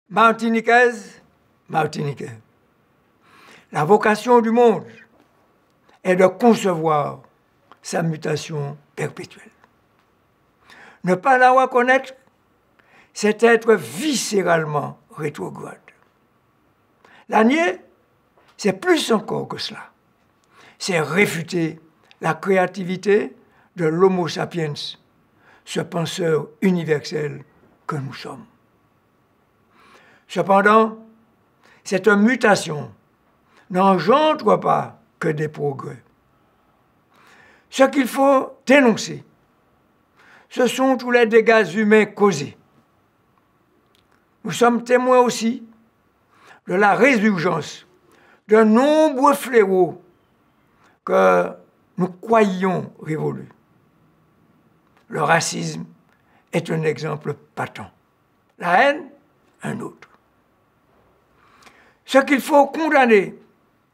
Martiniquaise, Martiniquais, la vocation du monde est de concevoir sa mutation perpétuelle. Ne pas la reconnaître, c'est être viscéralement rétrograde. La nier, c'est plus encore que cela. C'est réfuter la créativité de l'Homo sapiens, ce penseur universel que nous sommes. Cependant, cette mutation n'engendre pas que des progrès. Ce qu'il faut dénoncer, ce sont tous les dégâts humains causés. Nous sommes témoins aussi de la résurgence de nombreux fléaux que nous croyions révolus. Le racisme est un exemple patent. La haine, un autre. Ce qu'il faut condamner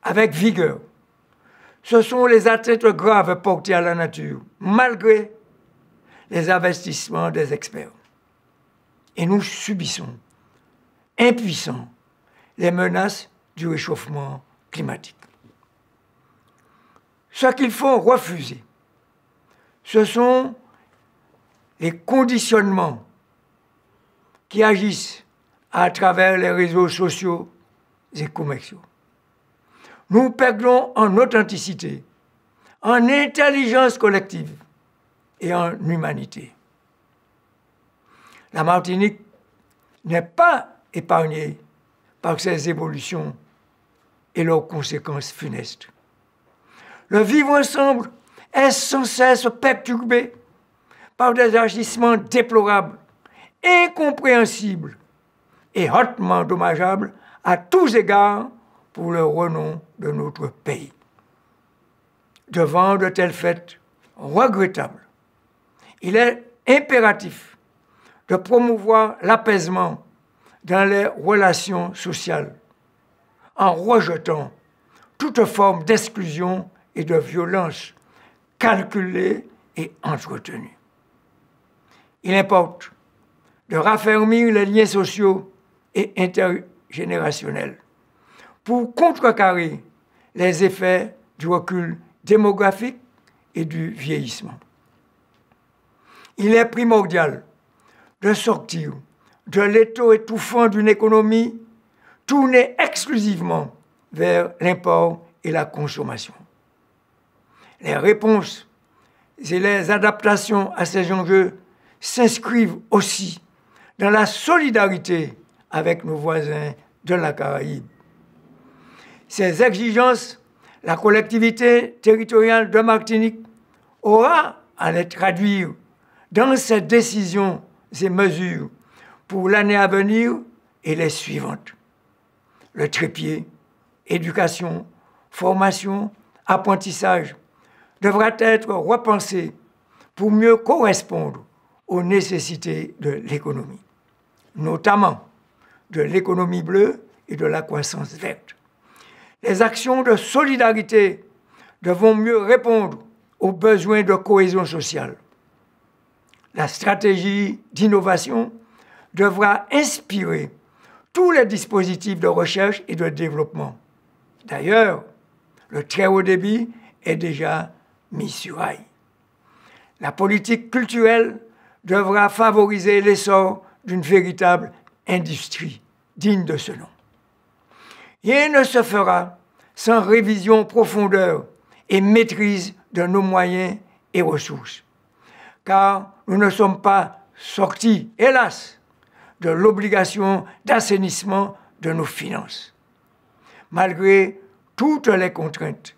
avec vigueur, ce sont les atteintes graves portées à la nature, malgré les investissements des experts. Et nous subissons, impuissants, les menaces du réchauffement climatique. Ce qu'il faut refuser, ce sont les conditionnements qui agissent à travers les réseaux sociaux et commerciaux. Nous perdons en authenticité, en intelligence collective et en humanité. La Martinique n'est pas épargnée par ces évolutions et leurs conséquences funestes. Le vivre ensemble est sans cesse perturbé par des agissements déplorables, incompréhensibles et hautement dommageables à tous égards pour le renom de notre pays. Devant de tels faits regrettables, il est impératif de promouvoir l'apaisement dans les relations sociales en rejetant toute forme d'exclusion et de violence calculée et entretenue. Il importe de raffermir les liens sociaux et intergénérationnels pour contrecarrer les effets du recul démographique et du vieillissement. Il est primordial de sortir de l'étau étouffant d'une économie tournée exclusivement vers l'import et la consommation. Les réponses et les adaptations à ces enjeux s'inscrivent aussi dans la solidarité avec nos voisins de la Caraïbe. Ces exigences, la collectivité territoriale de Martinique aura à les traduire dans ses décisions et mesures pour l'année à venir et les suivantes. Le trépied, éducation, formation, apprentissage devra être repensé pour mieux correspondre aux nécessités de l'économie, notamment de l'économie bleue et de la croissance verte. Les actions de solidarité devront mieux répondre aux besoins de cohésion sociale. La stratégie d'innovation devra inspirer tous les dispositifs de recherche et de développement. D'ailleurs, le très haut débit est déjà mis sur rail. La politique culturelle devra favoriser l'essor d'une véritable industrie digne de ce nom. Rien ne se fera sans révision en profondeur et maîtrise de nos moyens et ressources, car nous ne sommes pas sortis, hélas, de l'obligation d'assainissement de nos finances. Malgré toutes les contraintes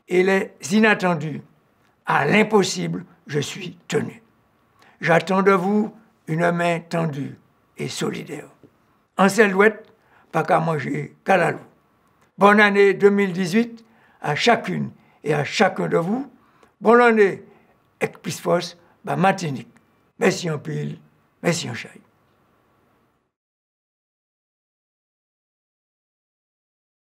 et les inattendus, à l'impossible, je suis tenu. J'attends de vous une main tendue et solidaire. En Celle-Douette, pas qu'à manger qu'à la loup. Bonne année 2018 à chacune et à chacun de vous. Bonne année avec plus force, Martinique. Merci en pile, merci en chai.